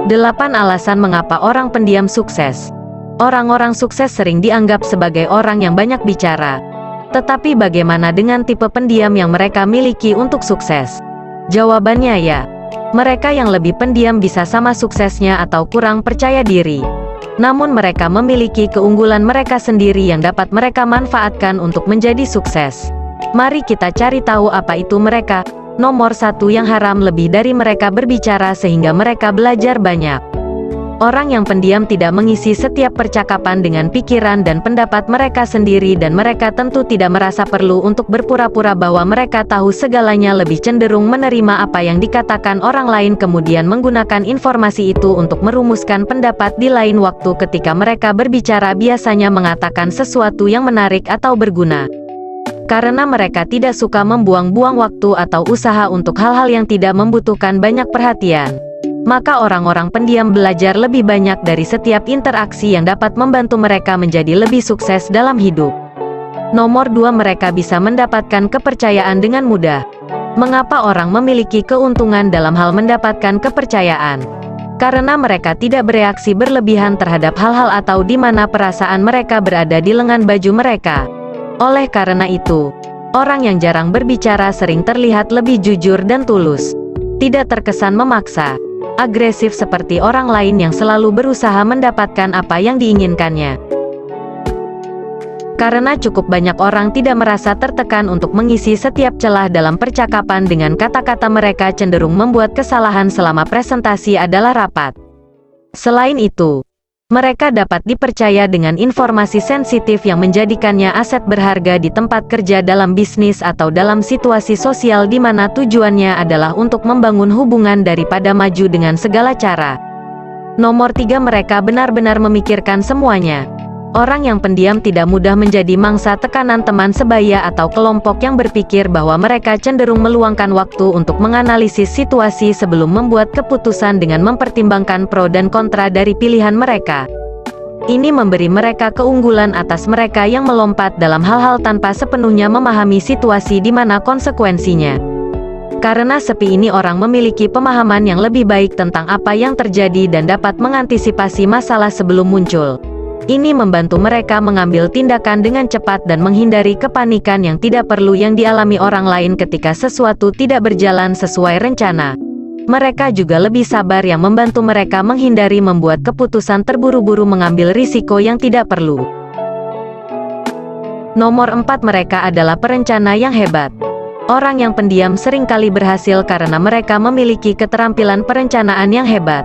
8 alasan mengapa orang pendiam sukses. Orang-orang sukses sering dianggap sebagai orang yang banyak bicara. Tetapi bagaimana dengan tipe pendiam yang mereka miliki untuk sukses? Jawabannya ya. Mereka yang lebih pendiam bisa sama suksesnya atau kurang percaya diri. Namun mereka memiliki keunggulan mereka sendiri yang dapat mereka manfaatkan untuk menjadi sukses. Mari kita cari tahu apa itu mereka. Nomor 1, yang haram lebih dari mereka berbicara sehingga mereka belajar banyak. Orang yang pendiam tidak mengisi setiap percakapan dengan pikiran dan pendapat mereka sendiri dan mereka tentu tidak merasa perlu untuk berpura-pura bahwa mereka tahu segalanya, lebih cenderung menerima apa yang dikatakan orang lain kemudian menggunakan informasi itu untuk merumuskan pendapat di lain waktu. Ketika mereka berbicara biasanya mengatakan sesuatu yang menarik atau berguna. Karena mereka tidak suka membuang-buang waktu atau usaha untuk hal-hal yang tidak membutuhkan banyak perhatian. Maka orang-orang pendiam belajar lebih banyak dari setiap interaksi yang dapat membantu mereka menjadi lebih sukses dalam hidup. Nomor 2, mereka bisa mendapatkan kepercayaan dengan mudah. Mengapa orang memiliki keuntungan dalam hal mendapatkan kepercayaan? Karena mereka tidak bereaksi berlebihan terhadap hal-hal atau di mana perasaan mereka berada di lengan baju mereka. Oleh karena itu, orang yang jarang berbicara sering terlihat lebih jujur dan tulus. Tidak terkesan memaksa, agresif seperti orang lain yang selalu berusaha mendapatkan apa yang diinginkannya. Karena cukup banyak orang tidak merasa tertekan untuk mengisi setiap celah dalam percakapan dengan kata-kata, mereka cenderung membuat kesalahan selama presentasi adalah rapat. Selain itu, mereka dapat dipercaya dengan informasi sensitif yang menjadikannya aset berharga di tempat kerja, dalam bisnis, atau dalam situasi sosial di mana tujuannya adalah untuk membangun hubungan daripada maju dengan segala cara. Nomor 3, mereka benar-benar memikirkan semuanya. Orang yang pendiam tidak mudah menjadi mangsa tekanan teman sebaya atau kelompok yang berpikir bahwa mereka cenderung meluangkan waktu untuk menganalisis situasi sebelum membuat keputusan dengan mempertimbangkan pro dan kontra dari pilihan mereka. Ini memberi mereka keunggulan atas mereka yang melompat dalam hal-hal tanpa sepenuhnya memahami situasi di mana konsekuensinya. Karena sepi ini, orang memiliki pemahaman yang lebih baik tentang apa yang terjadi dan dapat mengantisipasi masalah sebelum muncul. Ini membantu mereka mengambil tindakan dengan cepat dan menghindari kepanikan yang tidak perlu yang dialami orang lain ketika sesuatu tidak berjalan sesuai rencana. Mereka juga lebih sabar yang membantu mereka menghindari membuat keputusan terburu-buru, mengambil risiko yang tidak perlu. Nomor 4, mereka adalah perencana yang hebat. Orang yang pendiam seringkali berhasil karena mereka memiliki keterampilan perencanaan yang hebat.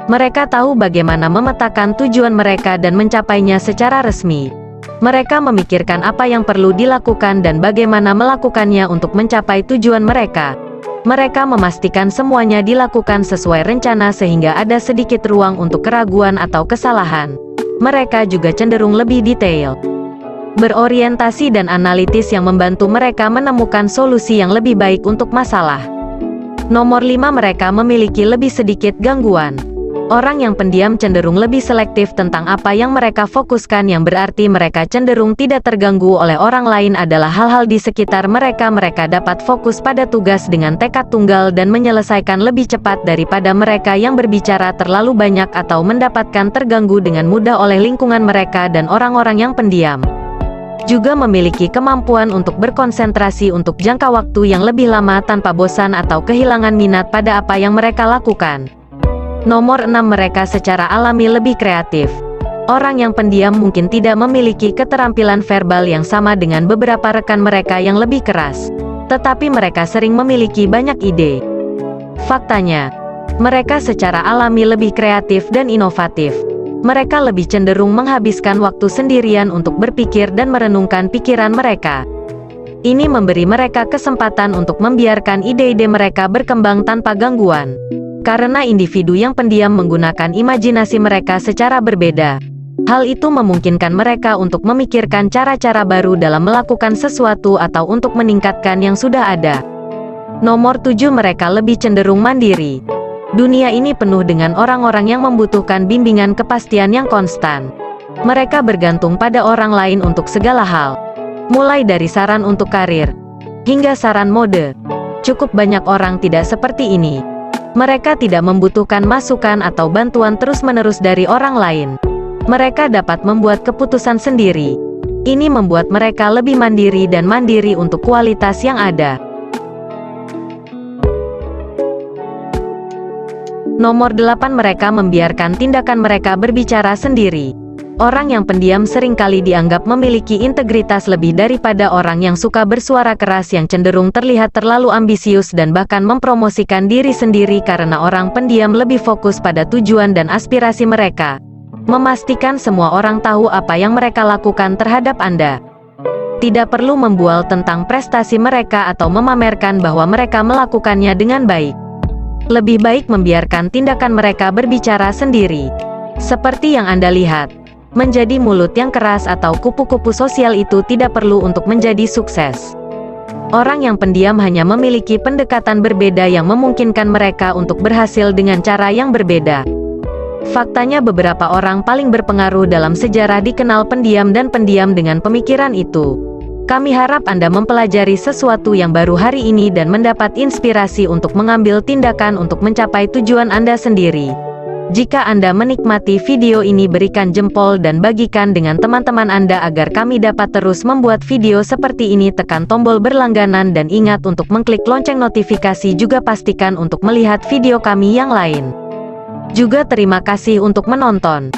Mereka tahu bagaimana memetakan tujuan mereka dan mencapainya secara resmi. Mereka memikirkan apa yang perlu dilakukan dan bagaimana melakukannya untuk mencapai tujuan mereka. Mereka memastikan semuanya dilakukan sesuai rencana sehingga ada sedikit ruang untuk keraguan atau kesalahan. Mereka juga cenderung lebih detail, berorientasi dan analitis yang membantu mereka menemukan solusi yang lebih baik untuk masalah. Nomor 5, mereka memiliki lebih sedikit gangguan. Orang yang pendiam cenderung lebih selektif tentang apa yang mereka fokuskan, yang berarti mereka cenderung tidak terganggu oleh orang lain adalah hal-hal di sekitar mereka. Mereka dapat fokus pada tugas dengan tekad tunggal dan menyelesaikan lebih cepat daripada mereka yang berbicara terlalu banyak atau mendapatkan terganggu dengan mudah oleh lingkungan mereka. Dan orang-orang yang pendiam juga memiliki kemampuan untuk berkonsentrasi untuk jangka waktu yang lebih lama tanpa bosan atau kehilangan minat pada apa yang mereka lakukan. Nomor 6, mereka secara alami lebih kreatif. Orang yang pendiam mungkin tidak memiliki keterampilan verbal yang sama dengan beberapa rekan mereka yang lebih keras, tetapi mereka sering memiliki banyak ide. Faktanya, mereka secara alami lebih kreatif dan inovatif. Mereka lebih cenderung menghabiskan waktu sendirian untuk berpikir dan merenungkan pikiran mereka. Ini memberi mereka kesempatan untuk membiarkan ide-ide mereka berkembang tanpa gangguan. Karena individu yang pendiam menggunakan imajinasi mereka secara berbeda, hal itu memungkinkan mereka untuk memikirkan cara-cara baru dalam melakukan sesuatu atau untuk meningkatkan yang sudah ada. Nomor 7, mereka lebih cenderung mandiri. Dunia ini penuh dengan orang-orang yang membutuhkan bimbingan kepastian yang konstan. Mereka bergantung pada orang lain untuk segala hal, mulai dari saran untuk karir hingga saran mode. Cukup banyak orang tidak seperti ini. Mereka tidak membutuhkan masukan atau bantuan terus-menerus dari orang lain. Mereka dapat membuat keputusan sendiri. Ini membuat mereka lebih mandiri dan mandiri untuk kualitas yang ada. Nomor 8, mereka membiarkan tindakan mereka berbicara sendiri. Orang yang pendiam seringkali dianggap memiliki integritas lebih daripada orang yang suka bersuara keras, yang cenderung terlihat terlalu ambisius dan bahkan mempromosikan diri sendiri karena orang pendiam lebih fokus pada tujuan dan aspirasi mereka. Memastikan semua orang tahu apa yang mereka lakukan terhadap Anda. Tidak perlu membual tentang prestasi mereka atau memamerkan bahwa mereka melakukannya dengan baik. Lebih baik membiarkan tindakan mereka berbicara sendiri. Seperti yang Anda lihat, menjadi mulut yang keras atau kupu-kupu sosial itu tidak perlu untuk menjadi sukses. Orang yang pendiam hanya memiliki pendekatan berbeda yang memungkinkan mereka untuk berhasil dengan cara yang berbeda. Faktanya, beberapa orang paling berpengaruh dalam sejarah dikenal pendiam dan pendiam dengan pemikiran itu. Kami harap Anda mempelajari sesuatu yang baru hari ini dan mendapat inspirasi untuk mengambil tindakan untuk mencapai tujuan Anda sendiri. Jika Anda menikmati video ini, berikan jempol dan bagikan dengan teman-teman Anda agar kami dapat terus membuat video seperti ini. Tekan tombol berlangganan dan ingat untuk mengklik lonceng notifikasi, juga pastikan untuk melihat video kami yang lain. Juga terima kasih untuk menonton.